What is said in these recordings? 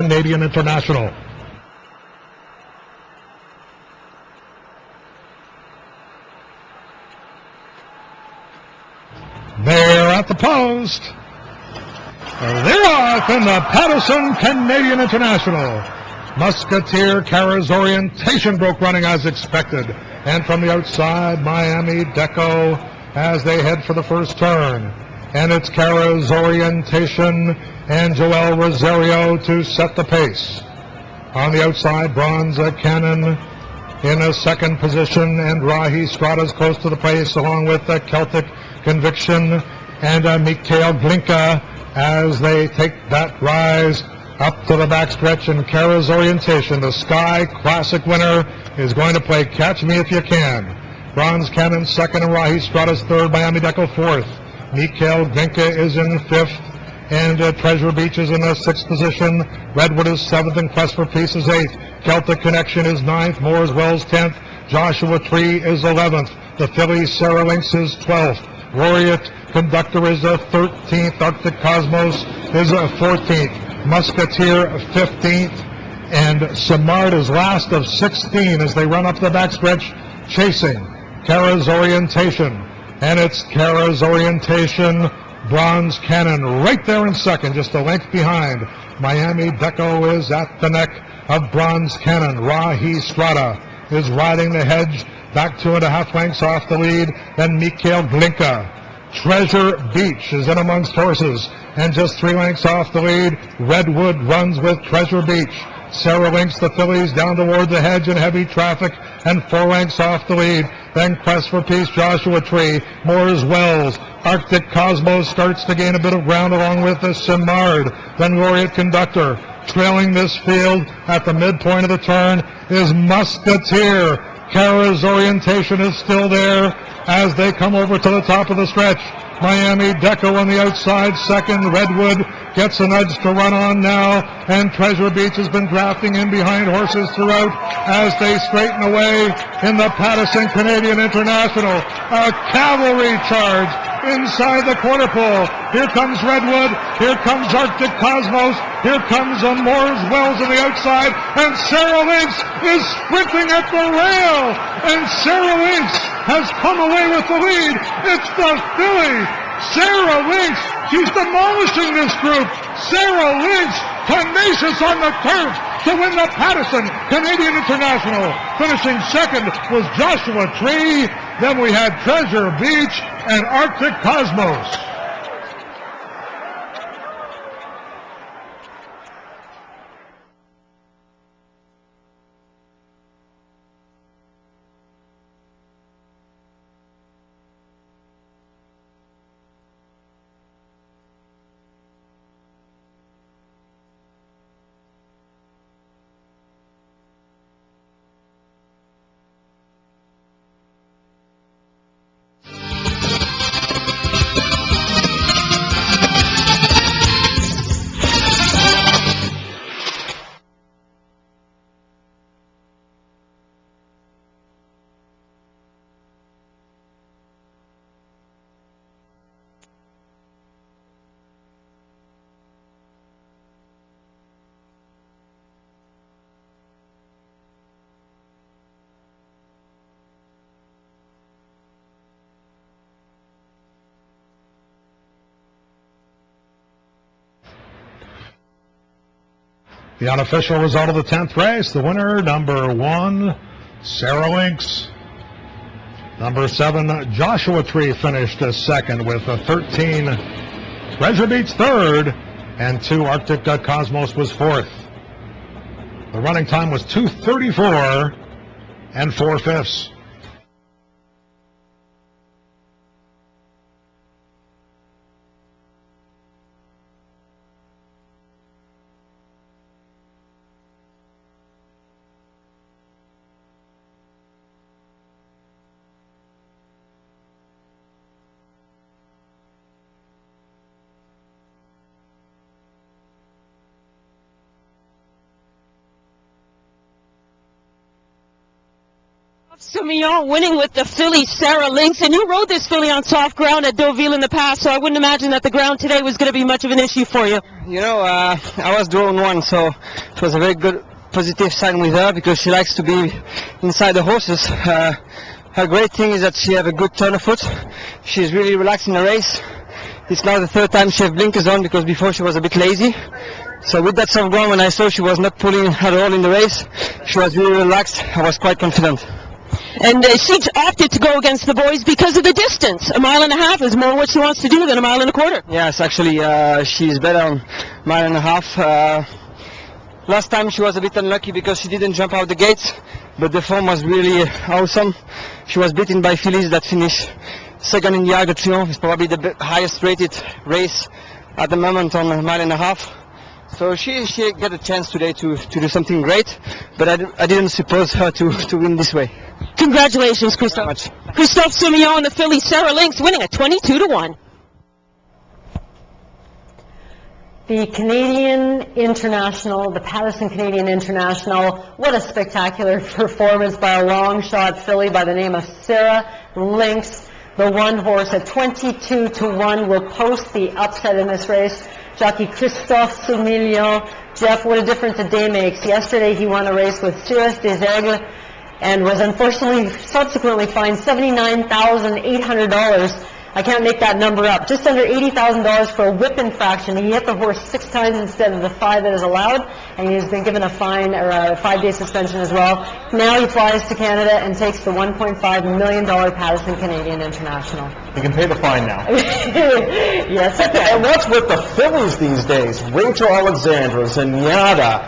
Canadian International. They're at the post. They're off in the Pattison Canadian International. Musketeer Kara's orientation broke running as expected. And from the outside, Miami Deco as they head for the first turn. And it's Kara's orientation and Joel Rosario to set the pace. On the outside, Bronze Cannon in a second position, and Rahi Strada's close to the pace along with Celtic Conviction and Mikhail Glinka as they take that rise up to the backstretch. And Kara's orientation, the Sky Classic winner, is going to play Catch Me If You Can. Bronze Cannon second and Rahi Strada's third, Miami Deco fourth. Mikhail Glinka is in fifth, and Treasure Beach is in the sixth position. Redwood is seventh, and Quest for Peace is eighth. Celtic Connection is ninth. Moore's Wells 10th. Joshua Tree is 11th. The fillies, Sarah Lynx is 12th. Laureate Conductor is 13th. Arctic Cosmos is 14th. Musketeer 15th. And Simard is last of 16 as they run up the backstretch, chasing Kara's orientation. And it's Kara's orientation, Bronze Cannon right there in second, just a length behind. Miami Deco is at the neck of Bronze Cannon. Rahi Strada is riding the hedge, back 2.5 lengths off the lead. Then Mikhail Glinka. Treasure Beach is in amongst horses, and just 3 lengths off the lead. Redwood runs with Treasure Beach. Sarah Lynx, the fillies, down toward the hedge in heavy traffic, and 4 lengths off the lead. Then Quest for Peace, Joshua Tree, Moore's Wells. Arctic Cosmos starts to gain a bit of ground along with the Simard. Then Laureate Conductor. Trailing this field at the midpoint of the turn is Musketeer. Kara's orientation is still there as they come over to the top of the stretch. Miami Deco on the outside second. Redwood gets a nudge to run on now, and Treasure Beach has been drafting in behind horses throughout as they straighten away in the Pattison Canadian International. A cavalry charge inside the quarter pole. Here comes Redwood. Here comes Arctic Cosmos. Here comes Moore's Wells on the outside, and Sarah Lynx is sprinting at the rail, and Sarah Lynx has come away with the lead. It's the filly, Sarah Lynx. She's demolishing this group. Sarah Lynx, tenacious on the turf to win the Pattison Canadian International. Finishing second was Joshua Tree. Then we had Treasure Beach and Arctic Cosmos. The unofficial result of the 10th race, the winner, number 1, Sarah Lynx. Number 7, Joshua Tree finished as second with a 13. Treasure Beach third, and 2, Arctic Cosmos was fourth. The running time was 2:34 and 4/5. Soumillon winning with the filly Sarah Lynx, and you rode this filly on soft ground at Deauville in the past, so I wouldn't imagine that the ground today was going to be much of an issue for you. You know, I was drawn one, so it was a very good positive sign with her because she likes to be inside the horses. Her great thing is that she has a good turn of foot. She's really relaxed in the race. It's now the third time she has blinkers on because before she was a bit lazy. So with that soft ground, when I saw she was not pulling at all in the race, she was really relaxed. I was quite confident. And she opted to go against the boys because of the distance. 1.5 miles is more what she wants to do than 1.25 miles. Yes, actually, she's better on 1.5 miles. Last time she was a bit unlucky because she didn't jump out the gates, but the form was really awesome. She was beaten by fillies that finished second in the Arc de Triomphe. It's probably the highest rated race at the moment on 1.5 miles. So she got a chance today to do something great, but I didn't suppose her to win this way. Congratulations, Christophe. Christophe Soumillon and the filly Sarah Lynx winning at 22-1. The Canadian International, the Pattison Canadian International, what a spectacular performance by a long shot filly by the name of Sarah Lynx. The one horse at 22-1 will post the upset in this race. Jockey Christophe Soumillon. Jeff, what a difference a day makes. Yesterday he won a race with Cirrus des Aigles and was unfortunately subsequently fined $79,800. I can't make that number up. Just under $80,000 for a whip infraction. He hit the horse 6 times instead of the 5 that is allowed, and he's been given a fine or a 5-day suspension as well. Now he flies to Canada and takes the $1.5 million Pattison Canadian International. He can pay the fine now. Yes. And what's with the fillies these days? Rachel Alexandra, Zenyatta,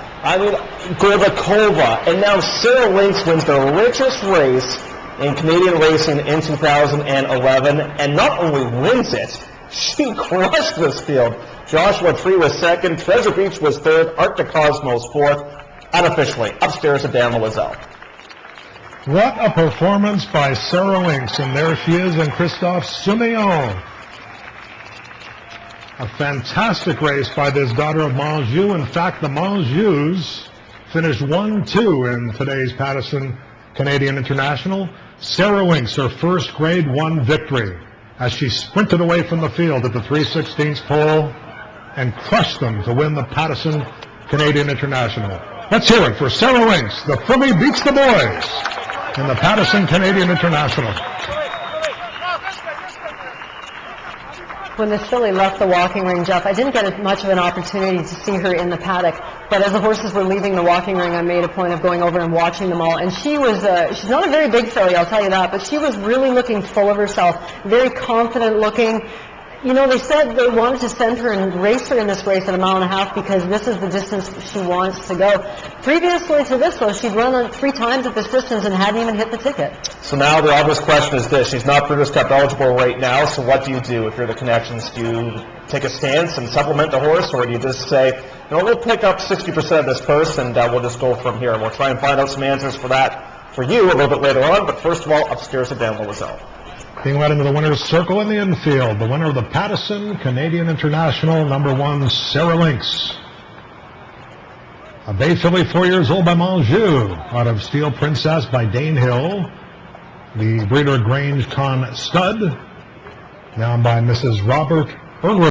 Gorbakova, and now Sarah Lynx wins the richest race in Canadian racing in 2011, and not only wins it, she crushed this field. Joshua Tree was second, Treasure Beach was third, Art de Cosmos fourth, unofficially upstairs at Dan Loisel. What a performance by Sarah Lynx, and there she is in Christophe Soumillon. A fantastic race by this daughter of Monjou. In fact, the Monjous finished 1-2 in today's Pattison Canadian International. Sarah Lynx, her first Grade 1 victory, as she sprinted away from the field at the 3/16 pole and crushed them to win the Pattison Canadian International. Let's hear it for Sarah Lynx. The filly beats the boys in the Pattison Canadian International. When this filly left the walking ring, Jeff, I didn't get much of an opportunity to see her in the paddock, but as the horses were leaving the walking ring, I made a point of going over and watching them all, and she was, she's not a very big filly, I'll tell you that, but she was really looking full of herself, very confident looking. You know, they said they wanted to send her and race her in this race at 1.5 miles because this is the distance she wants to go. Previously to this, though, she'd run 3 times at this distance and hadn't even hit the ticket. So now the obvious question is this. She's not Breeders' Cup eligible right now, so what do you do if you're the Connections? Do you take a stance and supplement the horse, or do you just say, you know, we'll pick up 60% of this purse and we'll just go from here? And we'll try and find out some answers for that for you a little bit later on, but first of all, upstairs at Dan Loisel. Being led into the winner's circle in the infield, the winner of the Pattison Canadian International, number 1, Sarah Lynx. A bay filly, 4 years old, by Monjou, out of Steel Princess by Dane Hill. The breeder Grange Con Stud, down by Mrs. Robert Ehrnooth.